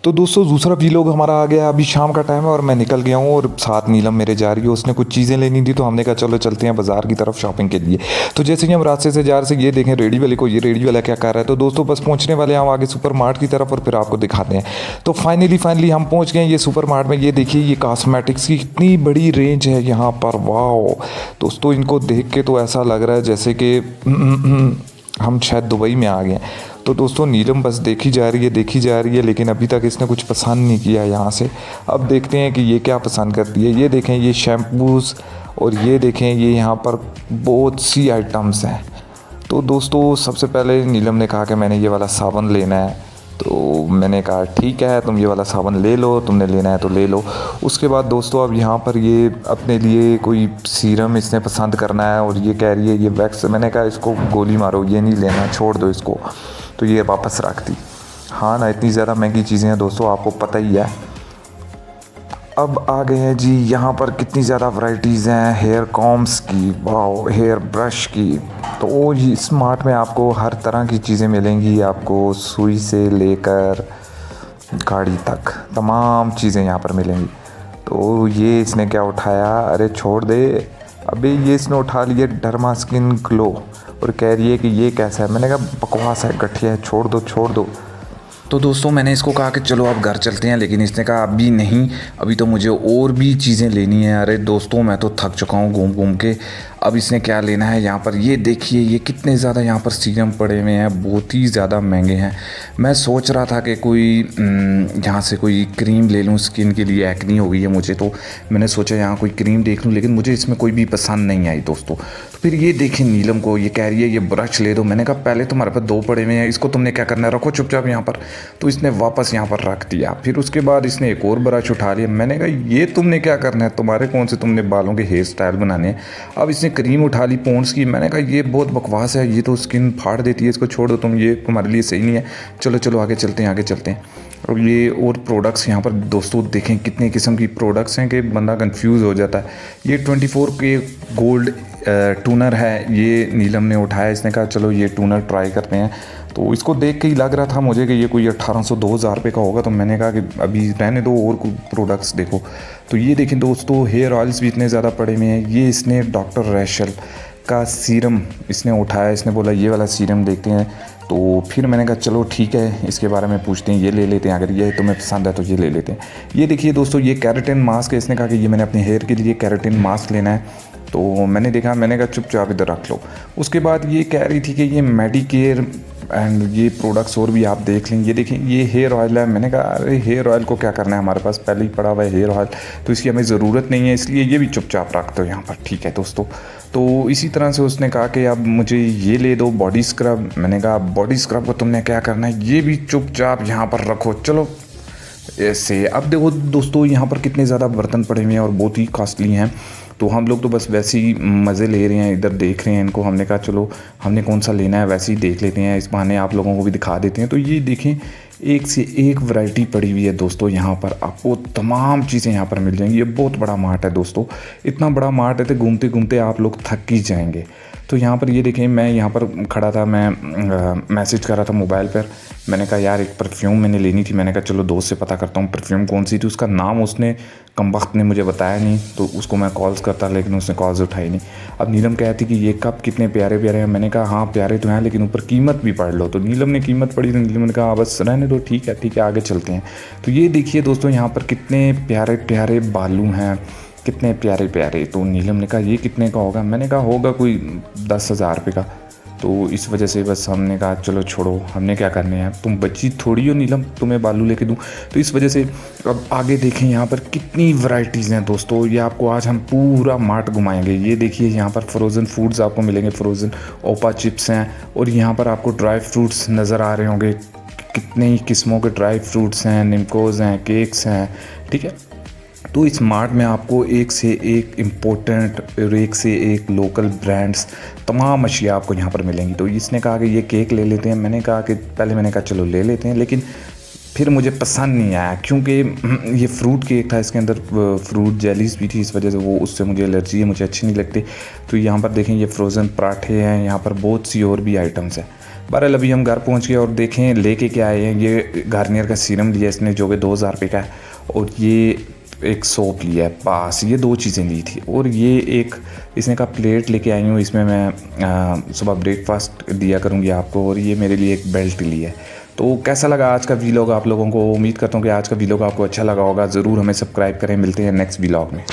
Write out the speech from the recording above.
तो दोस्तों दूसरा वीलॉग हमारा आ गया। अभी शाम का टाइम है और मैं निकल गया हूँ और साथ नीलम मेरे जा रही है। उसने कुछ चीज़ें लेनी थी तो हमने कहा चलो चलते हैं बाज़ार की तरफ शॉपिंग के लिए। तो जैसे कि हम रास्ते से जा रहे थे, ये देखें रेडी वाले को, ये रेडी वाला क्या कर रहा है। तो दोस्तों बस पहुँचने वाले हैं हम आगे सुपर मार्ट की तरफ और फिर आपको दिखाते हैं। तो फाइनली हम पहुँच गए ये सुपर मार्ट में। ये देखिए ये कॉस्मेटिक्स की कितनी बड़ी रेंज है यहाँ पर, वाह दोस्तों इनको देख के तो ऐसा लग रहा है जैसे कि हम शायद दुबई में आ गए हैं। तो दोस्तों नीलम बस देखी जा रही है लेकिन अभी तक इसने कुछ पसंद नहीं किया यहाँ से। अब देखते हैं कि ये क्या पसंद करती है। ये देखें ये शैम्पूज़ और ये देखें ये यहाँ पर बहुत सी आइटम्स हैं। तो दोस्तों सबसे पहले नीलम ने कहा कि मैंने ये वाला साबुन लेना है। तो मैंने कहा ठीक है तुम ये वाला साबुन ले लो, तुमने लेना है तो ले लो। उसके बाद दोस्तों अब यहाँ पर ये अपने लिए कोई सीरम इसने पसंद करना है और ये कह रही है ये वैक्स। मैंने कहा इसको गोली मारो, ये नहीं लेना, छोड़ दो इसको। तो ये वापस रख दी। हाँ ना, इतनी ज़्यादा महंगी चीज़ें हैं दोस्तों, आपको पता ही है। अब आ गए हैं जी यहाँ पर कितनी ज़्यादा वैरायटीज़ हैं हेयर कॉम्स की, वाओ, हेयर ब्रश की। तो ये स्मार्ट में आपको हर तरह की चीज़ें मिलेंगी, आपको सुई से लेकर गाड़ी तक तमाम चीज़ें यहाँ पर मिलेंगी। तो ये इसने क्या उठाया, अरे छोड़ दे। अबे ये इसने उठा लिया डर्मा स्किन ग्लो और कह रही है कि ये कैसा है। मैंने कहा बकवास है, गठिया है, छोड़ दो छोड़ दो। तो दोस्तों मैंने इसको कहा कि चलो अब घर चलते हैं, लेकिन इसने कहा अभी नहीं, अभी तो मुझे और भी चीज़ें लेनी है। अरे दोस्तों मैं तो थक चुका हूँ घूम घूम के। अब इसने क्या लेना है यहाँ पर, ये देखिए ये कितने ज़्यादा यहाँ पर सीरम पड़े हुए हैं, बहुत ही ज़्यादा महंगे हैं। मैं सोच रहा था कि कोई यहाँ से कोई क्रीम ले लूँ, स्किन के लिए एक्नी हो गई है मुझे, तो मैंने सोचा यहाँ कोई क्रीम देख लूँ, लेकिन मुझे इसमें कोई भी पसंद नहीं आई दोस्तों। तो फिर ये देखें नीलम को, ये कह रही है ये ब्रश ले दो। मैंने कहा पहले तुम्हारे पास 2 पड़े हुए हैं, इसको तुमने क्या करना है, रखो चुपचाप यहाँ पर। तो इसने वापस यहाँ पर रख दिया। फिर उसके बाद इसने एक और ब्रश उठा लिया। मैंने कहा ये तुमने क्या करना है, तुम्हारे कौन से तुमने बालों के हेयर स्टाइल बनाने हैं। अब इसने क्रीम उठा ली पॉन्ड्स की। मैंने कहा ये बहुत बकवास है, ये तो स्किन फाड़ देती है, इसको छोड़ दो तुम, ये तुम्हारे लिए सही नहीं है। चलो चलो आगे चलते हैं आगे चलते हैं। और ये और प्रोडक्ट्स यहाँ पर दोस्तों देखें कितने किस्म की प्रोडक्ट्स हैं कि बंदा कंफ्यूज हो जाता है। ये 24 के गोल्ड टूनर है, ये नीलम ने उठाया। इसने कहा चलो ये टूनर ट्राई करते हैं। तो इसको देख के ही लग रहा था मुझे कि ये कोई 1800-2000 रुपये का होगा। तो मैंने कहा कि अभी रहने दो और कोई प्रोडक्ट्स देखो। तो ये देखें दोस्तों हेयर ऑयल्स भी इतने ज़्यादा पड़े हुए हैं। ये इसने डॉक्टर रैशल का सीरम इसने उठाया, इसने बोला ये वाला सीरम देखते हैं। तो फिर मैंने कहा चलो ठीक है इसके बारे में पूछते हैं, ये ले लेते हैं, अगर ये तुम्हें पसंद है तो ये ले लेते हैं। ये देखिए दोस्तों ये कैरेटिन मास्क है। इसने कहा कि ये मैंने अपने हेयर के लिए कैरेटिन मास्क लेना है। तो मैंने देखा, मैंने कहा चुपचाप इधर रख लो। उसके बाद ये कह रही थी कि ये मेडिकेयर एंड ये प्रोडक्ट्स और भी आप देख लें। ये देखें ये हेयर ऑयल है। मैंने कहा अरे हेयर ऑयल को क्या करना है, हमारे पास पहले ही पड़ा हुआ है हेयर ऑयल, तो इसकी हमें ज़रूरत नहीं है, इसलिए ये भी चुपचाप रख दो यहाँ पर, ठीक है दोस्तों। तो इसी तरह से उसने कहा कि अब मुझे ये ले दो बॉडी स्क्रब। मैंने कहा बॉडी स्क्रब को तुमने क्या करना है, ये भी चुपचाप यहाँ पर रखो, चलो ऐसे। अब देखो दोस्तों यहाँ पर कितने ज़्यादा बर्तन पड़े हुए हैं और बहुत ही कॉस्टली हैं। तो हम लोग तो बस वैसे ही मज़े ले रहे हैं, इधर देख रहे हैं इनको। हमने कहा चलो हमने कौन सा लेना है वैसे ही देख लेते हैं, इस बहाने आप लोगों को भी दिखा देते हैं। तो ये देखें एक से एक वैरायटी पड़ी हुई है दोस्तों। यहाँ पर आपको तमाम चीज़ें यहाँ पर मिल जाएंगी। ये बहुत बड़ा मार्ट है दोस्तों, इतना बड़ा मार्ट है तो घूमते घूमते आप लोग थक ही जाएंगे। तो यहाँ पर ये देखें मैं यहाँ पर खड़ा था, मैं मैसेज कर रहा था मोबाइल पर। मैंने कहा यार एक परफ्यूम मैंने लेनी थी। मैंने कहा चलो दोस्त से पता करता हूँ परफ्यूम कौन सी थी। उसका नाम उसने कमबख्त ने मुझे बताया नहीं, तो उसको मैं कॉल्स करता लेकिन उसने कॉल्स उठाई नहीं। अब नीलम कहती कि ये कप कितने प्यारे प्यारे हैं। मैंने कहा हाँ प्यारे तो हैं, लेकिन ऊपर कीमत भी पढ़ लो। तो नीलम ने कीमत पढ़ी तो नीलम ने कहा बस रहने दो, ठीक है आगे चलते हैं। तो ये देखिए दोस्तों यहाँ पर कितने प्यारे प्यारे बालू हैं, कितने प्यारे प्यारे। तो नीलम ने कहा ये कितने का होगा। मैंने कहा होगा कोई 10,000 रुपये का। तो इस वजह से बस हमने कहा चलो छोड़ो, हमने क्या करने हैं, तुम बच्ची थोड़ी हो नीलम तुम्हें बालू लेके दूँ। तो इस वजह से अब आगे देखें यहाँ पर कितनी वैरायटीज़ हैं दोस्तों। ये आपको आज हम पूरा मार्ट घुमाएंगे। ये देखिए यहाँ पर फ्रोज़न फूड्स आपको मिलेंगे, फ्रोज़न ओपा चिप्स हैं। और यहाँ पर आपको ड्राई फ्रूट्स नज़र आ रहे होंगे, कितने ही किस्मों के ड्राई फ्रूट्स हैं, निमकोज़ हैं, केक्स हैं, ठीक है। तो इस मार्ट में आपको एक से एक इम्पोर्टेंट और एक से एक लोकल ब्रांड्स तमाम अशिया आपको यहाँ पर मिलेंगी। तो इसने कहा कि ये केक ले लेते हैं। मैंने कहा कि पहले मैंने कहा चलो ले लेते हैं, लेकिन फिर मुझे पसंद नहीं आया क्योंकि ये फ्रूट केक था, इसके अंदर फ्रूट जेलीज भी थी, इस वजह से वो उससे मुझे एलर्जी है, मुझे अच्छी नहीं लगती। तो यहाँ पर देखें ये फ्रोज़न पराठे हैं, यहाँ पर बहुत सी और भी आइटम्स हैं। बहरहाल अभी हम घर पहुंच गए और देखें लेके क्या आए हैं। ये गार्नियर का सीरम लिया इसने जो कि 2000 रुपये का है, और ये एक सोप लिया है बस, ये 2 चीज़ें ली थी। और ये एक इसने का प्लेट लेके आई हूँ, इसमें मैं सुबह ब्रेकफास्ट दिया करूँगी आपको। और ये मेरे लिए एक बेल्ट ली है। तो कैसा लगा आज का वीलॉग आप लोगों को? उम्मीद करता हूँ कि आज का वीलॉग आपको अच्छा लगा होगा। ज़रूर हमें सब्सक्राइब करें। मिलते हैं नेक्स्ट वीलॉग में।